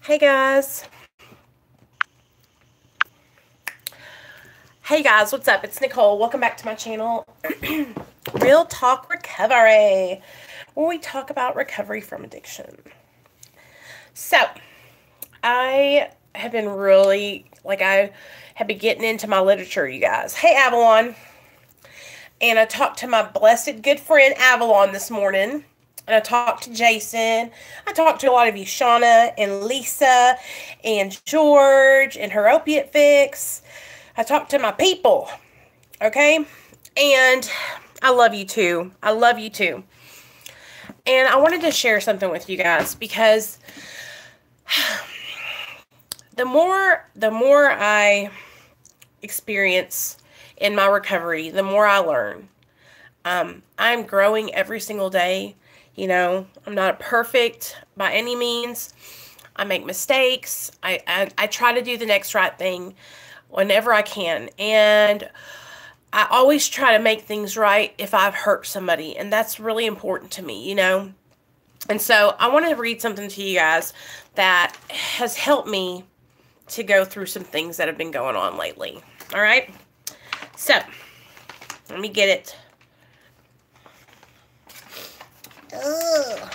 Hey guys. Hey guys, what's up? It's Nicole. Welcome back to my channel. Real Talk Recovery, where we talk about recovery from addiction. So, I have been I have been getting into my literature, you guys. Hey Avalon. And I talked to my blessed good friend Avalon this morning. And I talked to Jason. I talked to a lot of you, Shauna and Lisa and George and her opiate fix. I talked to my people. Okay? And I love you too. I love you too. And I wanted to share something with you guys because the more I experience in my recovery, the more I learn. I'm growing every single day. You know, I'm not perfect by any means. I make mistakes. I try to do the next right thing whenever I can. And I always try to make things right if I've hurt somebody. And that's really important to me, you know. And so I want to read something to you guys that has helped me to go through some things that have been going on lately. All right? So, let me get it. Ugh.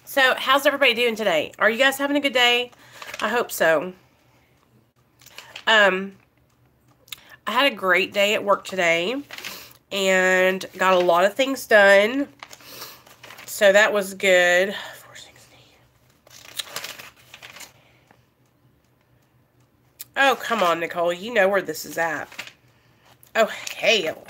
So, how's everybody doing today? Are you guys having a good day? I hope so. I had a great day at work today and got a lot of things done. So that was good. 460. Oh, come on, Nicole. You know where this is at. Oh, hell.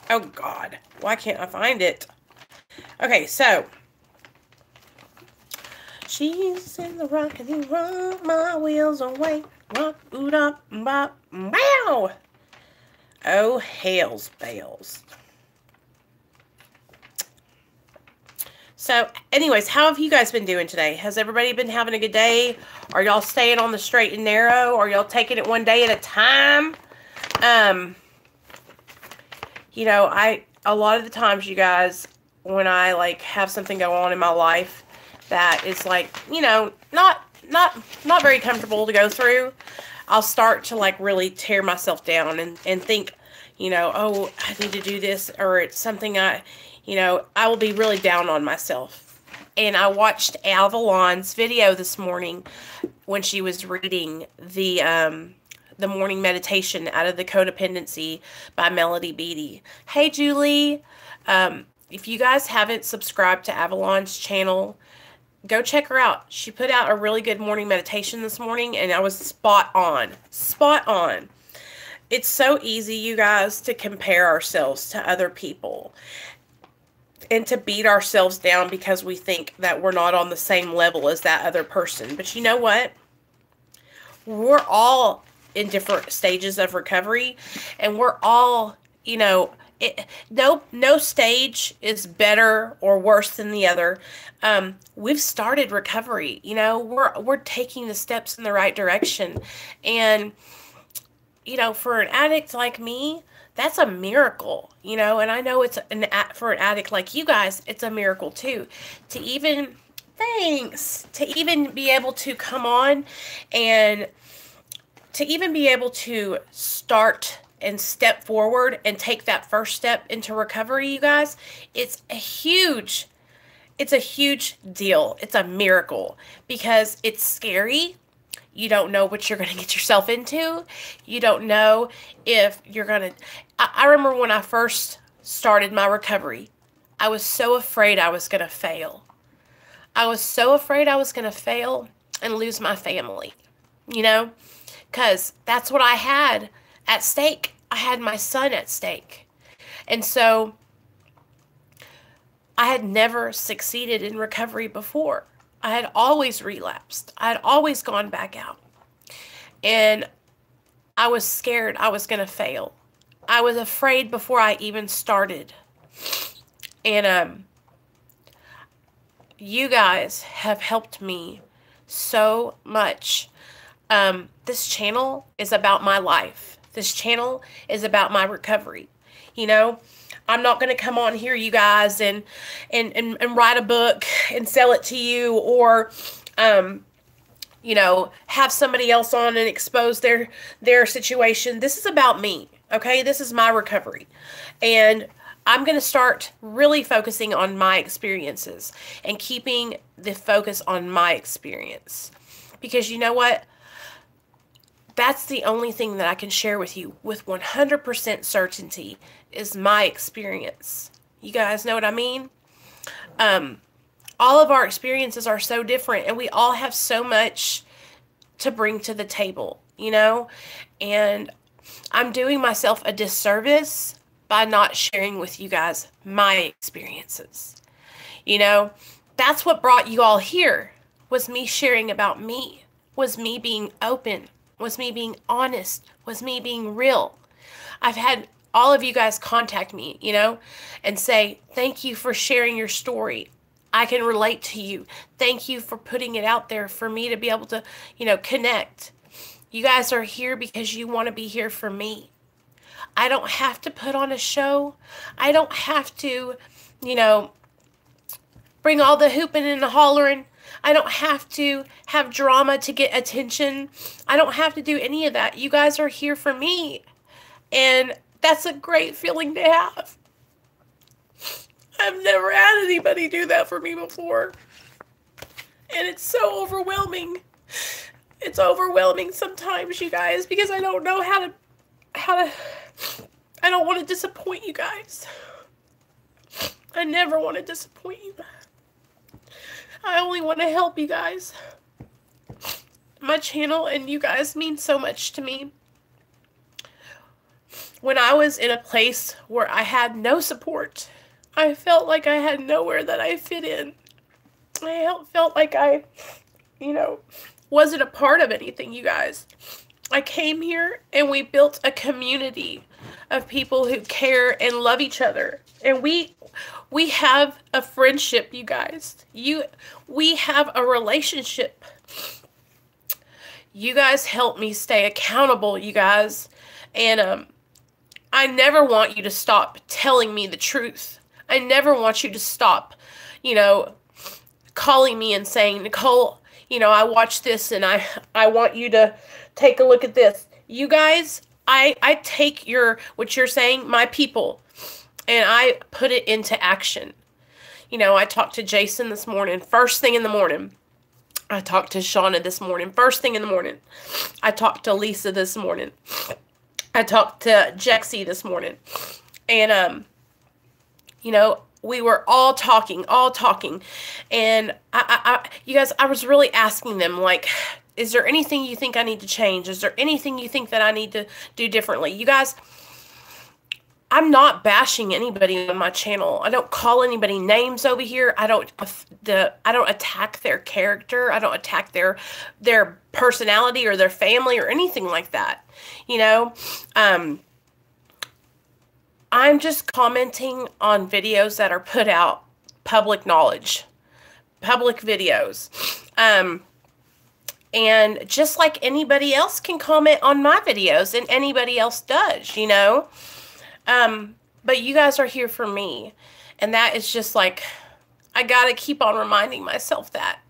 Oh, God. Why can't I find it? Okay, so. She's in the rockety room, my wheels away. Rock, oot up, bop, bow. Oh, hails bells. So, anyways, how have you guys been doing today? Has everybody been having a good day? Are y'all staying on the straight and narrow? Are y'all taking it one day at a time? You know, a lot of the times, you guys, when I, like, have something go on in my life that is, like, you know, not very comfortable to go through, I'll start to, like, really tear myself down and think, you know, oh, I need to do this, or it's something you know, I will be really down on myself. And I watched Avalon's video this morning when she was reading the morning meditation out of the Codependency by Melody Beattie. Hey, Julie. If you guys haven't subscribed to Avalon's channel, go check her out. She put out a really good morning meditation this morning, and I was spot on. Spot on. It's so easy, you guys, to compare ourselves to other people and to beat ourselves down because we think that we're not on the same level as that other person. But you know what? We're all in different stages of recovery, and we're all, you know, no stage is better or worse than the other. We've started recovery, you know, we're taking the steps in the right direction. And, you know, for an addict like me, that's a miracle, you know, and I know for an addict like you guys, it's a miracle too. To even be able to come on and to even be able to start and step forward and take that first step into recovery, you guys, it's a huge deal. It's a miracle because it's scary. You don't know what you're going to get yourself into. You don't know if you're going to... I remember when I first started my recovery, I was so afraid I was going to fail. I was so afraid I was going to fail and lose my family, you know, because that's what I had at stake. I had my son at stake. And so I had never succeeded in recovery before. I had always relapsed. I had always gone back out. And I was scared I was going to fail. I was afraid before I even started. And you guys have helped me so much. This channel is about my life. This channel is about my recovery. You know, I'm not going to come on here, you guys, and write a book and sell it to you, or, you know, have somebody else on and expose their situation. This is about me, okay? This is my recovery. And I'm going to start really focusing on my experiences and keeping the focus on my experience. Because you know what? That's the only thing that I can share with you with 100% certainty is my experience. You guys know what I mean? All of our experiences are so different, and we all have so much to bring to the table, you know? And I'm doing myself a disservice by not sharing with you guys my experiences. You know, that's what brought you all here, was me sharing about me, was me being open, was me being honest, was me being real. I've had all of you guys contact me, you know, and say, thank you for sharing your story. I can relate to you. Thank you for putting it out there for me to be able to, you know, connect. You guys are here because you want to be here for me. I don't have to put on a show. I don't have to, you know, bring all the hooping and the hollering. I don't have to have drama to get attention. I don't have to do any of that. You guys are here for me. And that's a great feeling to have. I've never had anybody do that for me before. And it's so overwhelming. It's overwhelming sometimes, you guys, because I don't know how to, I don't want to disappoint you guys. I never want to disappoint you. I only want to help you guys. My channel and you guys mean so much to me. When I was in a place where I had no support, I felt like I had nowhere that I fit in. I felt like I, you know, wasn't a part of anything, you guys. I came here and we built a community of people who care and love each other. And we have a friendship, you guys. We have a relationship. You guys help me stay accountable, you guys. And I never want you to stop telling me the truth. I never want you to stop, you know, calling me and saying, Nicole, you know, I watched this and I want you to take a look at this. You guys, I take what you're saying, my people, and I put it into action. You know, I talked to Jason this morning, first thing in the morning. I talked to Shauna this morning, first thing in the morning. I talked to Lisa this morning. I talked to Jexie this morning. And, you know, we were all talking. And you guys, I was really asking them, like, is there anything you think I need to change? Is there anything you think that I need to do differently? You guys, I'm not bashing anybody on my channel. I don't call anybody names over here. I don't attack their character. I don't attack their personality or their family or anything like that. You know, I'm just commenting on videos that are put out, public knowledge, public videos. And just like anybody else can comment on my videos, and anybody else does, you know. But you guys are here for me. And that is just like, I gotta keep on reminding myself that.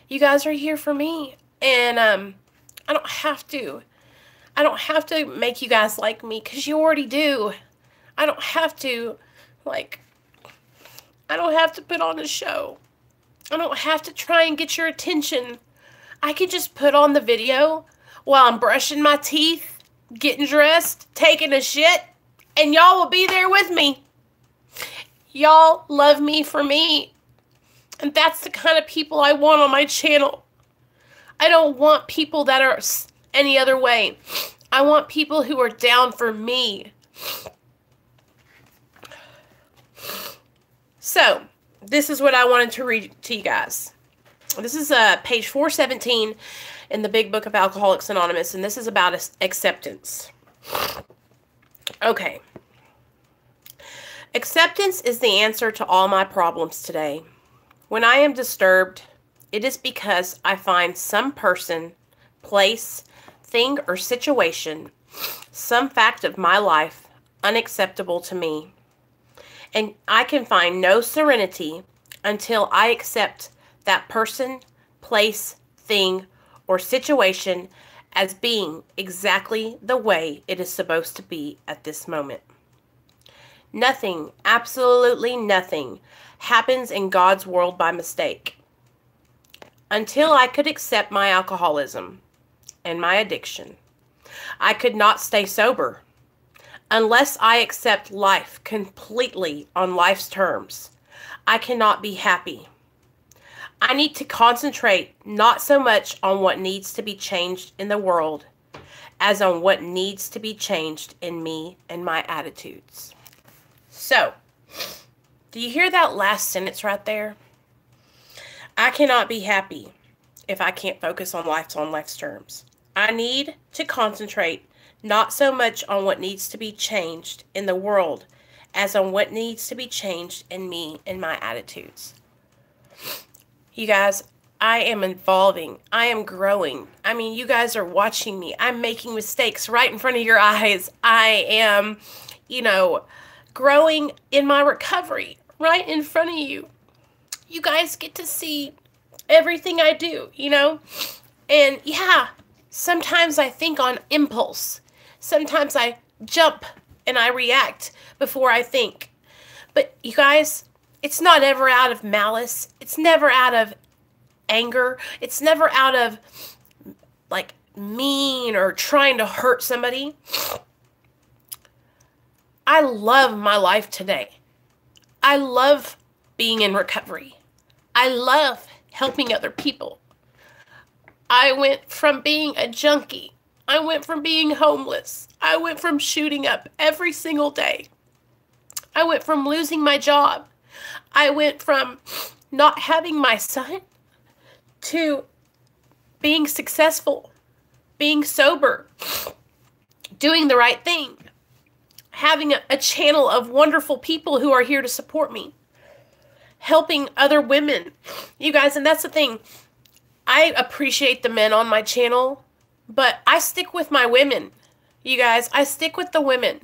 You guys are here for me. And I don't have to make you guys like me, because you already do. I don't have to, like, I don't have to put on a show. I don't have to try and get your attention. I can just put on the video while I'm brushing my teeth, getting dressed, taking a shit, and y'all will be there with me. Y'all love me for me. And that's the kind of people I want on my channel. I don't want people that are any other way. I want people who are down for me. So, this is what I wanted to read to you guys. This is page 417 in the Big Book of Alcoholics Anonymous, and this is about acceptance. Okay. Acceptance is the answer to all my problems today. When I am disturbed, it is because I find some person, place, thing, or situation, some fact of my life unacceptable to me. And I can find no serenity until I accept that person, place, thing, or situation as being exactly the way it is supposed to be at this moment. Nothing, absolutely nothing, happens in God's world by mistake. Until I could accept my alcoholism and my addiction, I could not stay sober. Unless I accept life completely on life's terms, I cannot be happy. I need to concentrate not so much on what needs to be changed in the world as on what needs to be changed in me and my attitudes. So, do you hear that last sentence right there? I cannot be happy if I can't focus on life's terms. I need to concentrate not so much on what needs to be changed in the world as on what needs to be changed in me and my attitudes. You guys, I am evolving. I am growing. I mean, you guys are watching me. I'm making mistakes right in front of your eyes. I am, growing in my recovery right in front of you. You guys get to see everything I do, And yeah, sometimes I think on impulse. Sometimes I jump and I react before I think. But you guys, it's not ever out of malice. It's never out of anger. It's never out of mean or trying to hurt somebody. I love my life today. I love being in recovery. I love helping other people. I went from being a junkie. I went from being homeless. I went from shooting up every single day. I went from losing my job. I went from not having my son to being successful, being sober, doing the right thing, having a channel of wonderful people who are here to support me, helping other women. You guys, and that's the thing. I appreciate the men on my channel, but I stick with my women. You guys, I stick with the women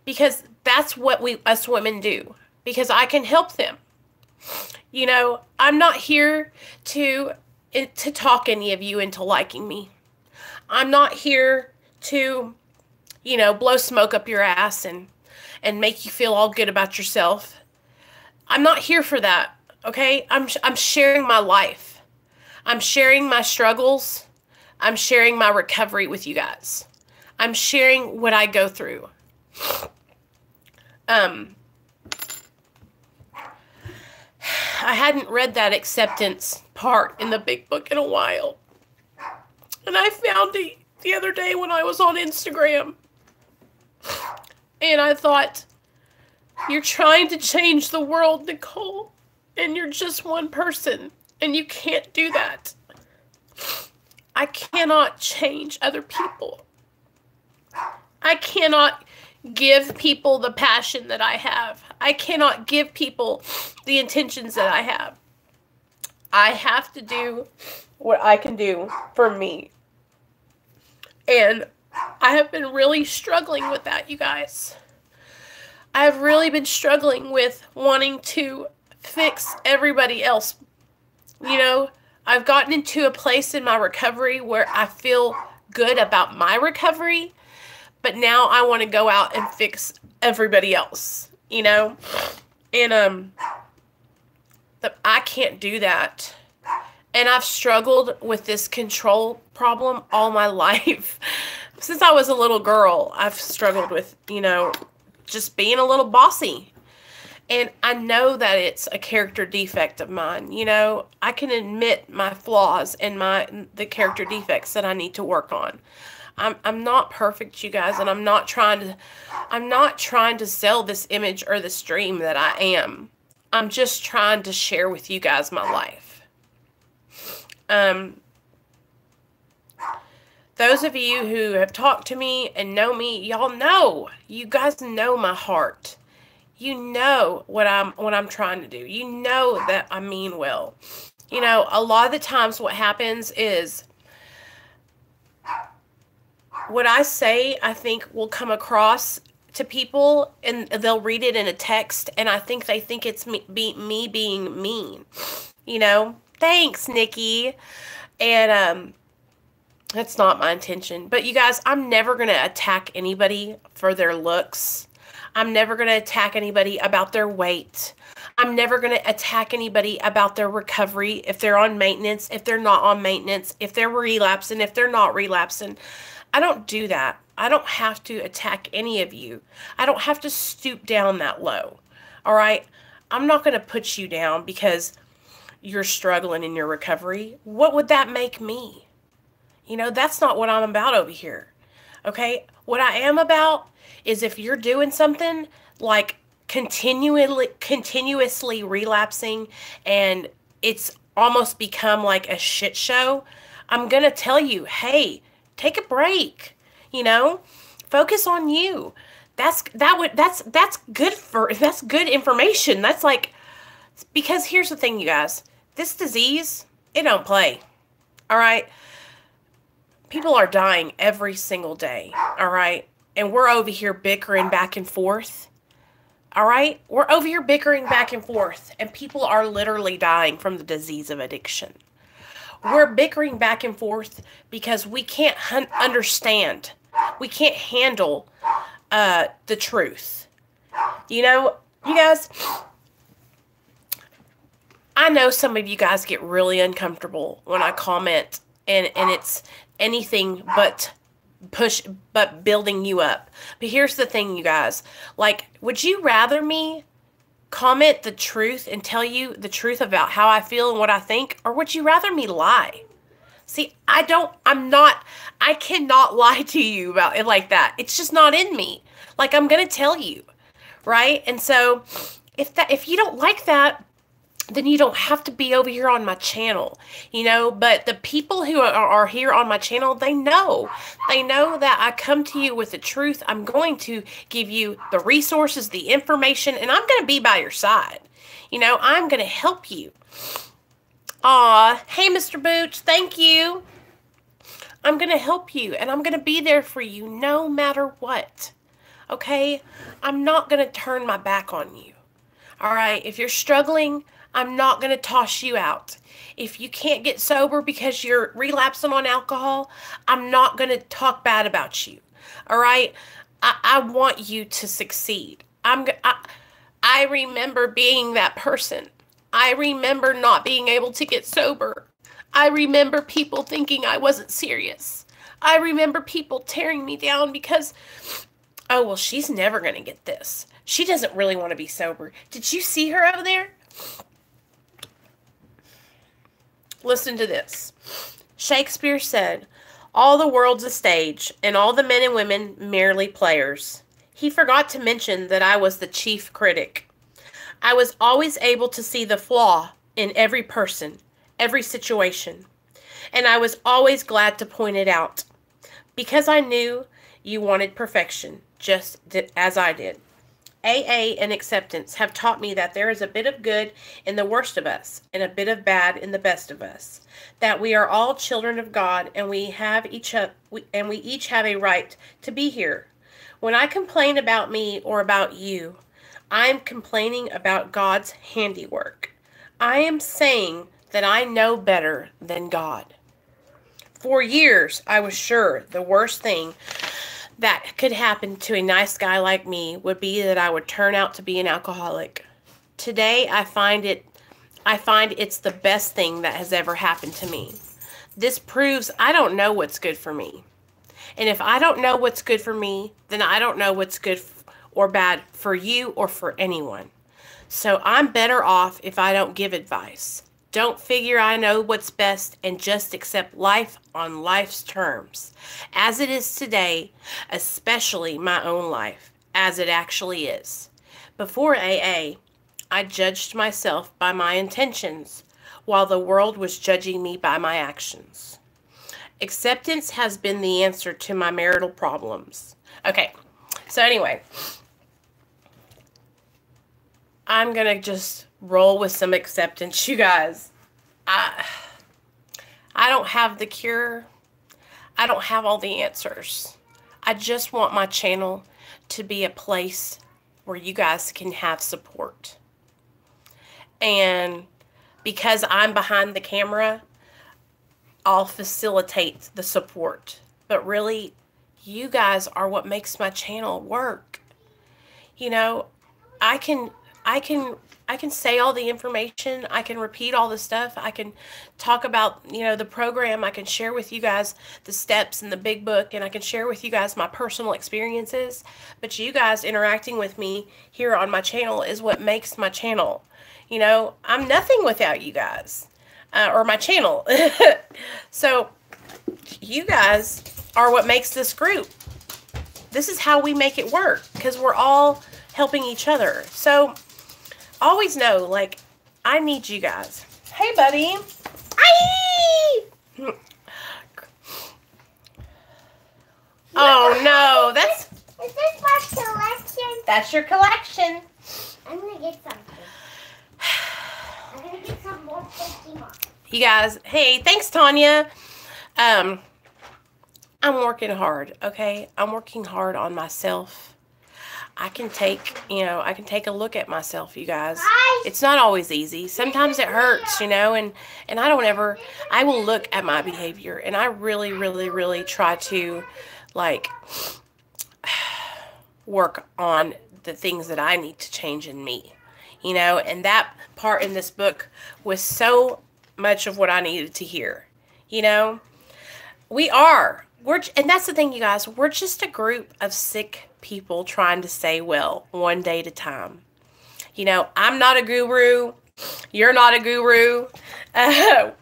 because that's what us women do, because I can help them. I'm not here to talk any of you into liking me. I'm not here to, blow smoke up your ass and make you feel all good about yourself. I'm not here for that, okay? I'm sharing my life. I'm sharing my struggles. I'm sharing my recovery with you guys. I'm sharing what I go through. I hadn't read that acceptance part in the big book in a while. And I found it the other day when I was on Instagram. And I thought, you're trying to change the world, Nicole. And you're just one person. And you can't do that. I cannot change other people. I cannot give people the passion that I have. I cannot give people the intentions that I have. I have to do what I can do for me. And I have been really struggling with that, you guys. I have really been struggling with wanting to fix everybody else. I've gotten into a place in my recovery where I feel good about my recovery, but now I want to go out and fix everybody else, And I can't do that. And I've struggled with this control problem all my life. Since I was a little girl, I've struggled with, just being a little bossy. And I know that it's a character defect of mine. I can admit my flaws and the character defects that I need to work on. I'm not perfect, you guys, and I'm not trying to sell this image or this dream that I am. I'm just trying to share with you guys my life. Those of you who have talked to me and know me, y'all know. You guys know my heart. You know what I'm trying to do. You know that I mean well. You know, a lot of the times what happens is what I say, I think will come across to people and they'll read it in a text and I think they think it's me being mean. You know? Thanks, Nikki. And that's not my intention. But you guys, I'm never going to attack anybody for their looks. I'm never going to attack anybody about their weight. I'm never going to attack anybody about their recovery, if they're on maintenance, if they're not on maintenance, if they're relapsing, if they're not relapsing. I don't do that. I don't have to attack any of you. I don't have to stoop down that low. All right? I'm not going to put you down because you're struggling in your recovery. What would that make me? You know, that's not what I'm about over here. Okay? What I am about is if you're doing something like continuously relapsing and it's almost become like a shit show, I'm going to tell you, hey, take a break. You know? Focus on you. That's good information. That's like, because here's the thing, you guys. This disease, it don't play. All right? People are dying every single day. All right? And we're over here bickering back and forth. All right? We're over here bickering back and forth. And people are literally dying from the disease of addiction. We're bickering back and forth because we can't understand. We can't handle the truth. You know, you guys, I know some of you guys get really uncomfortable when I comment and it's anything but building you up. But here's the thing, you guys. Like, would you rather me comment the truth and tell you the truth about how I feel and what I think, or would you rather me lie? See, I cannot lie to you about it like that. It's just not in me. Like, I'm going to tell you, right? And so if you don't like that, then you don't have to be over here on my channel, you know. But the people who are here on my channel, they know that I come to you with the truth. I'm going to give you the resources, the information, and I'm going to be by your side. You know, I'm going to help you. Aw, hey, Mr. Booch, thank you. I'm going to help you, and I'm going to be there for you no matter what. Okay? I'm not going to turn my back on you. All right? If you're struggling, I'm not going to toss you out. If you can't get sober because you're relapsing on alcohol, I'm not going to talk bad about you. All right? I want you to succeed. I remember being that person. I remember not being able to get sober. I remember people thinking I wasn't serious. I remember people tearing me down because, oh, well, she's never going to get this. She doesn't really want to be sober. Did you see her over there? Listen to this. Shakespeare said, "All the world's a stage, and all the men and women merely players." He forgot to mention that I was the chief critic. I was always able to see the flaw in every person, every situation, and I was always glad to point it out, because I knew you wanted perfection, just as I did. AA and acceptance have taught me that there is a bit of good in the worst of us and a bit of bad in the best of us. That we are all children of God and we each have a right to be here. When I complain about me or about you, I am complaining about God's handiwork. I am saying that I know better than God. For years, I was sure the worst thing that could happen to a nice guy like me would be that I would turn out to be an alcoholic. Today, I find it's the best thing that has ever happened to me. This proves I don't know what's good for me. And if I don't know what's good for me, then I don't know what's good or bad for you or for anyone. So I'm better off if I don't give advice. Don't figure I know what's best and just accept life on life's terms, as it is today, especially my own life, as it actually is. Before AA, I judged myself by my intentions, while the world was judging me by my actions. Acceptance has been the answer to my marital problems. Okay, so anyway, I'm going to just roll with some acceptance, you guys. I don't have the cure. I don't have all the answers. I just want my channel to be a place where you guys can have support. And because I'm behind the camera, I'll facilitate the support. But really, you guys are what makes my channel work. You know, I can say all the information. I can repeat all the stuff. I can talk about, you know, the program. I can share with you guys the steps in the big book, and I can share with you guys my personal experiences. But you guys interacting with me here on my channel is what makes my channel. You know, I'm nothing without you guys, or my channel. So you guys are what makes this group. This is how we make it work, because we're all helping each other. So always know, like, I need you guys. Hey, buddy. Aye! Oh, no. That's... Is this my collection? That's your collection. I'm going to get something. I'm going to get some more Pokemon. You guys, hey, thanks, Tanya. I'm working hard, okay? I'm working hard on myself. I can take a look at myself, you guys. It's not always easy. Sometimes it hurts, you know, and I will look at my behavior, and I really, really, really try to, like, work on the things that I need to change in me, you know, and that part in this book was so much of what I needed to hear, you know. And that's the thing, you guys, we're just a group of sick people trying to stay well one day at a time. You know, I'm not a guru. You're not a guru.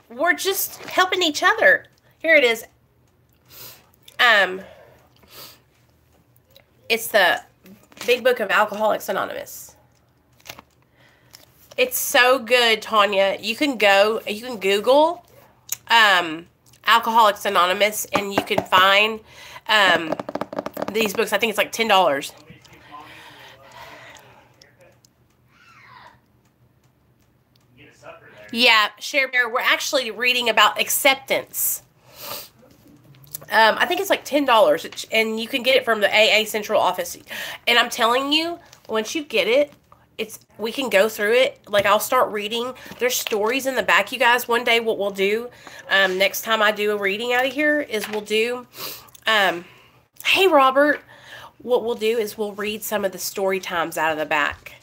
We're just helping each other. Here it is. It's the Big Book of Alcoholics Anonymous. It's so good, Tanya. You can Google Alcoholics Anonymous, and you can find these books. I think it's like $10. Yeah, Share Bear, we're actually reading about acceptance. I think it's like $10, and you can get it from the AA Central office. And I'm telling you, once you get it, we can go through it. Like, I'll start reading. There's stories in the back, you guys. One day what we'll do, next time I do a reading out of here, is we'll do, hey, Robert. What we'll do is we'll read some of the story times out of the back.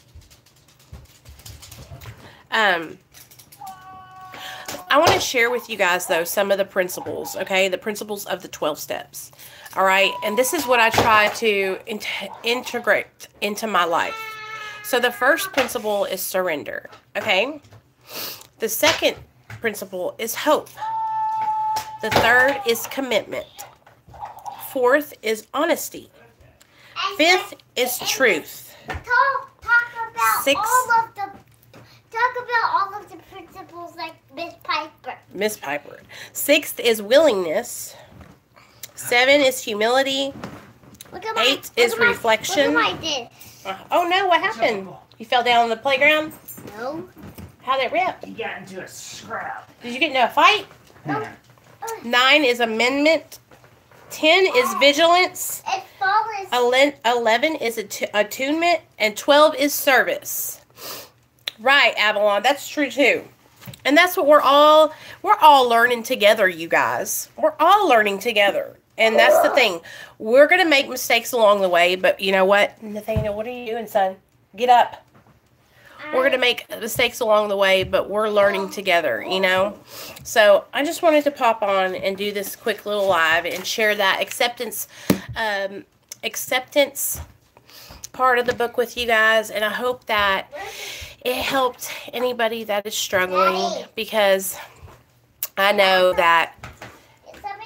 I want to share with you guys, though, some of the principles, okay? The principles of the 12 steps, all right? And this is what I try to integrate into my life. So the first principle is surrender, okay? The second principle is hope. The third is commitment. Fourth is honesty. Fifth is truth. Talk about all of the principles like Miss Piper. Miss Piper. Sixth is willingness. 7 is humility. 8 is reflection. Look at my disc. Oh no, what happened? You fell down on the playground? No. How'd it rip? You got into a scrap. Did you get into a fight? No. 9 is amendment. 10 is vigilance. 11 is attunement. And 12 is service. Right, Avalon. That's true too. And that's what we're all learning together, you guys. We're all learning together. And that's the thing. We're going to make mistakes along the way, but you know what? Nathaniel, what are you doing, son? Get up. We're going to make mistakes along the way, but we're learning together, you know? So I just wanted to pop on and do this quick little live and share that acceptance part of the book with you guys. And I hope that it helped anybody that is struggling, because I know that,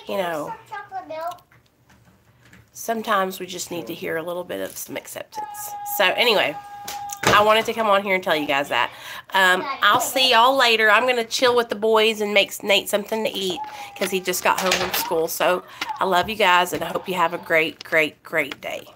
you know, sometimes we just need to hear a little bit of some acceptance. So anyway, I wanted to come on here and tell you guys that. I'll see y'all later. I'm going to chill with the boys and make Nate something to eat because he just got home from school. So I love you guys, and I hope you have a great, great, great day.